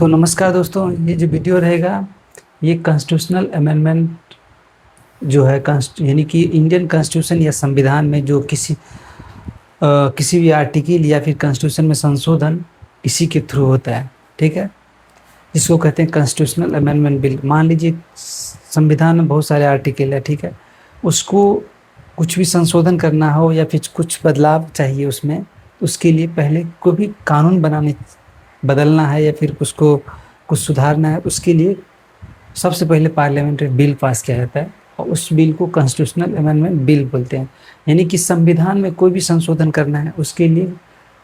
तो नमस्कार दोस्तों, ये जो वीडियो रहेगा ये कॉन्स्टिट्यूशनल अमेंडमेंट जो है यानी कि इंडियन कॉन्स्टिट्यूशन या संविधान में जो किसी भी आर्टिकल या फिर कॉन्स्टिट्यूशन में संशोधन इसी के थ्रू होता है। ठीक है, जिसको कहते हैं कॉन्स्टिट्यूशनल अमेंडमेंट बिल। मान लीजिए संविधान में बहुत सारे आर्टिकल है, ठीक है, उसको कुछ भी संशोधन करना हो या फिर कुछ बदलाव चाहिए उसमें, उसके लिए पहले कोई भी कानून बदलना है या फिर उसको कुछ सुधारना है, उसके लिए सबसे पहले पार्लियामेंट में बिल पास किया जाता है और उस बिल को कॉन्स्टिट्यूशनल अमेंडमेंट बिल बोलते हैं। यानी कि संविधान में कोई भी संशोधन करना है उसके लिए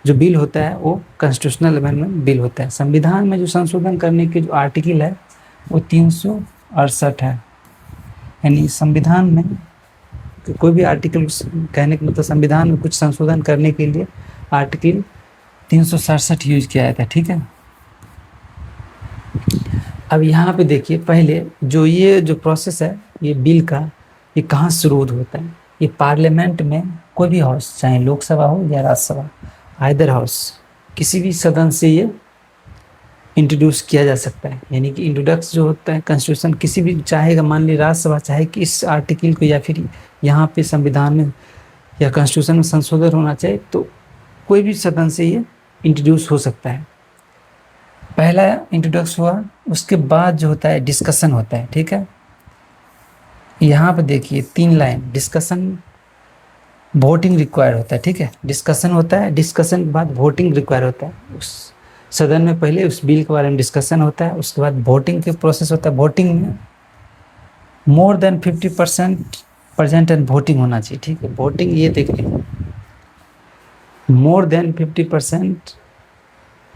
जो बिल होता है वो कॉन्स्टिट्यूशनल अमेंडमेंट बिल होता है। संविधान में जो संशोधन करने के जो आर्टिकल है वो 368 है। यानी संविधान में कोई भी आर्टिकल, कहने का मतलब संविधान में कुछ संशोधन करने के लिए आर्टिकल 367 यूज किया जाता है। ठीक है, अब यहाँ पे देखिए, पहले ये जो प्रोसेस है ये बिल का, ये कहाँ शुरू होता है? ये पार्लियामेंट में कोई भी हाउस, चाहे लोकसभा हो या राज्यसभा, आइदर हाउस, किसी भी सदन से ये इंट्रोड्यूस किया जा सकता है। यानी कि इंट्रोडक्स जो होता है कॉन्स्टिट्यूशन, किसी भी चाहेगा, मान ली राज्यसभा चाहे कि इस आर्टिकल को या फिर यहाँ पे संविधान में या कॉन्स्टिट्यूशन में संशोधन होना चाहिए, तो कोई भी सदन से ये इंट्रोड्यूस हो सकता है। पहला इंट्रोडक्स हुआ, उसके बाद जो होता है डिस्कशन होता है। ठीक है, यहाँ पे देखिए 3 लाइन डिस्कशन, वोटिंग रिक्वायर होता है। ठीक है, डिस्कशन होता है, डिस्कशन के बाद वोटिंग रिक्वायर होता है। उस सदन में पहले उस बिल के बारे में डिस्कशन होता है, उसके बाद वोटिंग के प्रोसेस होता है। वोटिंग में more than 50% present and voting होना चाहिए। ठीक है, वोटिंग ये देख लीजिए, more than 50%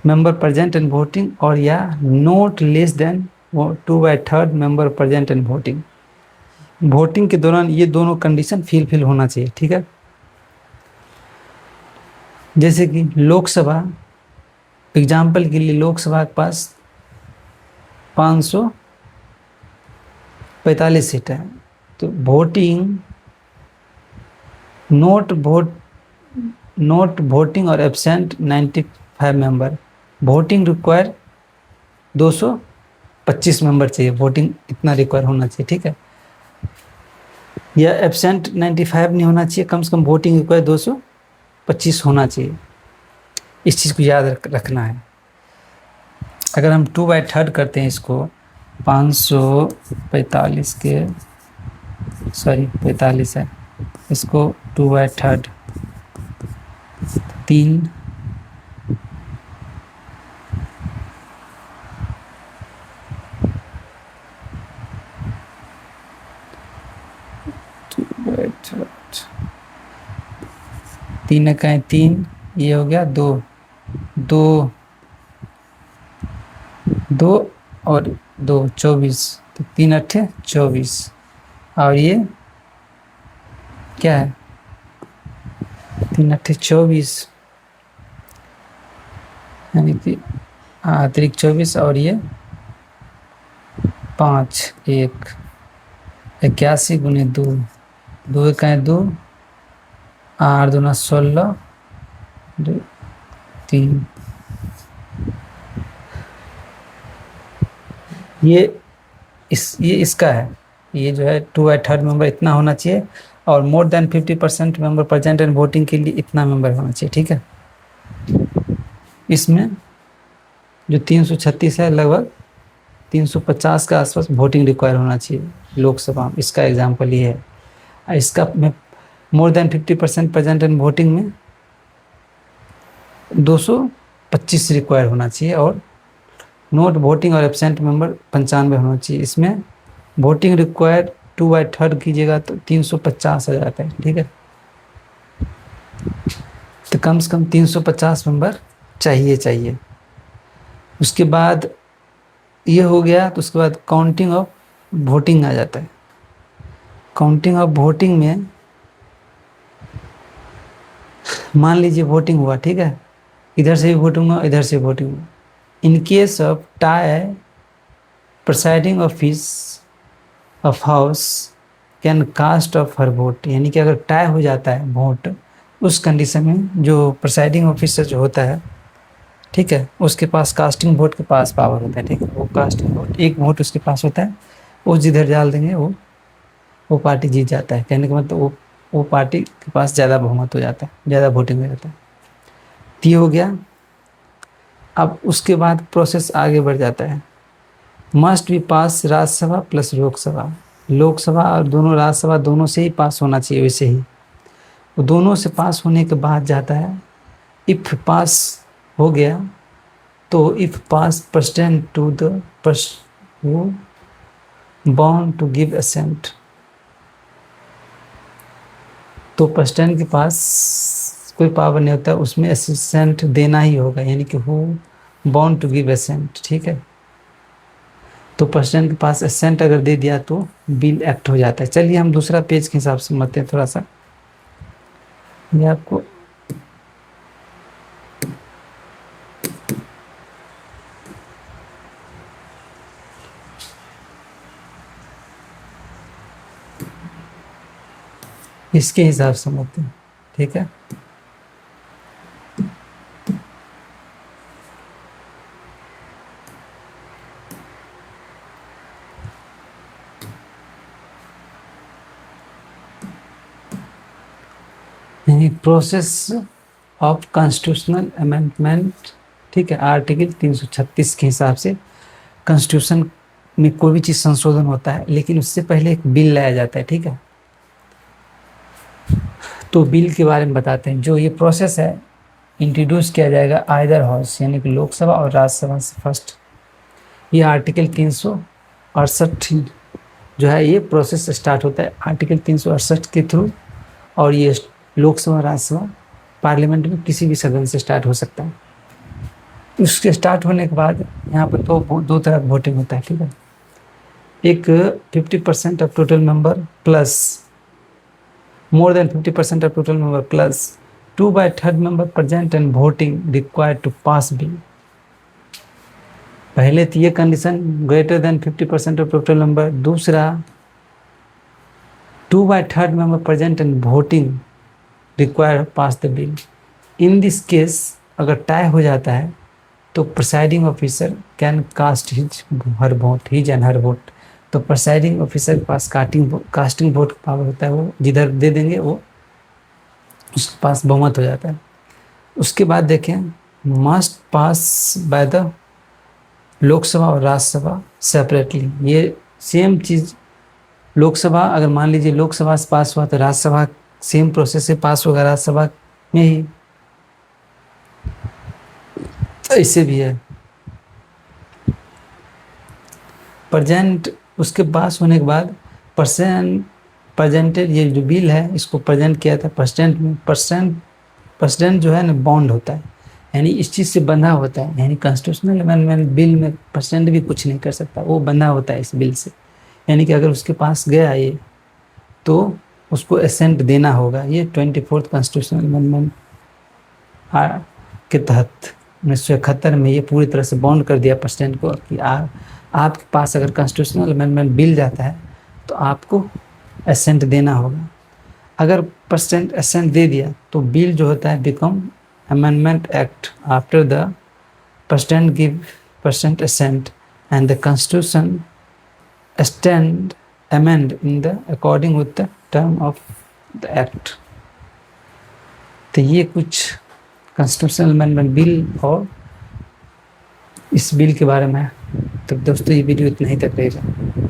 member present and voting, और या note less than 2/3 member present and voting. Voting के दौरान ये दोनों कंडीशन फिल होना चाहिए। ठीक है, जैसे कि लोकसभा, एग्जाम्पल के लिए लोकसभा के पास 545 सीट है, तो वोटिंग नोट वोटिंग और absent 95 member, voting require 225 member चाहिए, वोटिंग इतना रिक्वायर होना चाहिए। ठीक है, या एब्सेंट 95 नहीं होना चाहिए, कम से कम वोटिंग रिक्वायर 225 होना चाहिए। इस चीज़ को याद रखना है। अगर हम 2/3 करते हैं इसको, 545 के 45 है, इसको 2/3 3 3 कहें 3, ये हो गया 2 2 2 और 2 24, तो 3 अट्ठे 24, और ये क्या है 3 अट्ठे 24, यानी कि अतिरिक्त 24, और ये 5 1 81 गुने 2 2 कहें 2, 8 दूना 16 2 3, ये इसका है। ये जो है 2/3 मेंबर इतना होना चाहिए, और more than 50% member present and voting के लिए इतना मेंबर होना चाहिए। ठीक है, इसमें जो 336 है, लगभग 350 के आसपास वोटिंग रिक्वायर होना चाहिए लोकसभा में। इसका एग्जाम्पल ये है। इसका में more than 50% present and voting में 225 रिक्वायर होना चाहिए, और नोट वोटिंग और एब्सेंट मेंबर 95 होना चाहिए। इसमें वोटिंग रिक्वायर 2/3 कीजिएगा तो 350 आ जाता है। ठीक है, तो कम से कम 350 मेंबर चाहिए। उसके बाद ये हो गया, तो उसके बाद काउंटिंग ऑफ वोटिंग आ जाता है। काउंटिंग ऑफ वोटिंग में मान लीजिए वोटिंग हुआ, ठीक है, इधर से भी वोटिंग हुआ, इधर से वोटिंग हुआ। In case of tie, presiding office of house can cast of her vote. यानी कि अगर टाई हो जाता है वोट, उस कंडीशन में जो प्रिसाइडिंग ऑफिसर जो होता है ठीक है, उसके पास कास्टिंग वोट के पास पावर होता है, ठीक है, वो कास्टिंग वोट, एक वोट उसके पास होता है, वो जिधर डाल देंगे वो पार्टी जीत जाता है। कहने का मतलब वो पार्टी के पास ज़्यादा बहुमत हो जाता है, ज़्यादा वोटिंग हो जाता है। तो ये हो गया। अब उसके बाद प्रोसेस आगे बढ़ जाता है। मस्ट भी पास राज्यसभा प्लस लोकसभा, लोकसभा और दोनों राज्यसभा दोनों से ही पास होना चाहिए वैसे ही। वो दोनों से पास होने के बाद जाता है, इफ पास हो गया तो if pass president to the वो बाउंड टू गिव असेंट, तो प्रेसिडेंट के पास कोई पावर नहीं होता, उसमें असेंट देना ही होगा, यानी कि who bound to give assent, ठीक है। तो प्रेसिडेंट के पास असेंट अगर दे दिया तो बिल एक्ट हो जाता है। चलिए हम दूसरा पेज के हिसाब से समझते हैं थोड़ा सा, ये आपको इसके हिसाब से समझते हैं, ठीक है। प्रोसेस ऑफ कॉन्स्टिट्यूशनल अमेंडमेंट, ठीक है, आर्टिकल 336 के हिसाब से कॉन्स्टिट्यूशन में कोई भी चीज़ संशोधन होता है, लेकिन उससे पहले एक बिल लाया जाता है, ठीक है। तो बिल के बारे में बताते हैं। जो ये प्रोसेस है इंट्रोड्यूस किया जाएगा आइदर हाउस, यानी कि लोकसभा और राज्यसभा से फर्स्ट। ये आर्टिकल 368 जो है ये प्रोसेस स्टार्ट होता है आर्टिकल 368 के थ्रू, और ये लोकसभा राज्यसभा पार्लियामेंट में किसी भी सदन से स्टार्ट हो सकता है। उसके स्टार्ट होने के बाद यहाँ पर दो तरह का वोटिंग होता है, ठीक है। एक 50% of total member plus more than 50% of total member plus 2/3 member present and voting required to pass bill। पहले तो ये condition greater than 50% of total member, दूसरा 2/3 member present and voting required to pass the bill। In this case अगर tie हो जाता है तो presiding officer can cast his her vote, his and her vote. तो प्रिसाइडिंग ऑफिसर के पास casting vote power होता है, वो जिधर दे देंगे वो उसके पास बहुमत हो जाता है। उसके बाद देखें must pass by the Lok Sabha और राज्यसभा सेपरेटली। ये सेम चीज़, लोकसभा अगर मान लीजिए लोकसभा से पास हुआ तो राज्यसभा सेम प्रोसेस से पास होगा राज्यसभा में ही, ऐसे भी है। प्रेजेंट उसके पास होने के बाद प्रेजेंटेड, ये जो बिल है इसको प्रेजेंट किया था प्रेसिडेंट में। प्रेसिडेंट जो है ना बॉन्ड होता है, यानी इस चीज़ से बंधा होता है, यानी कॉन्स्टिट्यूशनल अमेंडमेंट बिल में प्रेसिडेंट भी कुछ नहीं कर सकता, वो बंधा होता है इस बिल से। यानी कि अगर उसके पास गया ये तो उसको असेंट देना होगा। ये 24th कॉन्स्टिट्यूशनल अमेंडमेंट के तहत 1971 में ये पूरी तरह से बॉन्ड कर दिया प्रेसिडेंट को कि आपके पास अगर कॉन्स्टिट्यूशनल अमेंडमेंट बिल जाता है तो आपको असेंट देना होगा। अगर प्रेसिडेंट असेंट दे दिया तो बिल जो होता है become amendment act after the president give president assent and the constitution stand amend in the according with the term of the act. तो ये कुछ कॉन्स्टिट्यूशनल अमेंडमेंट बिल और इस बिल के बारे में है। तो दोस्तों ये वीडियो इतना ही तक रहेगा।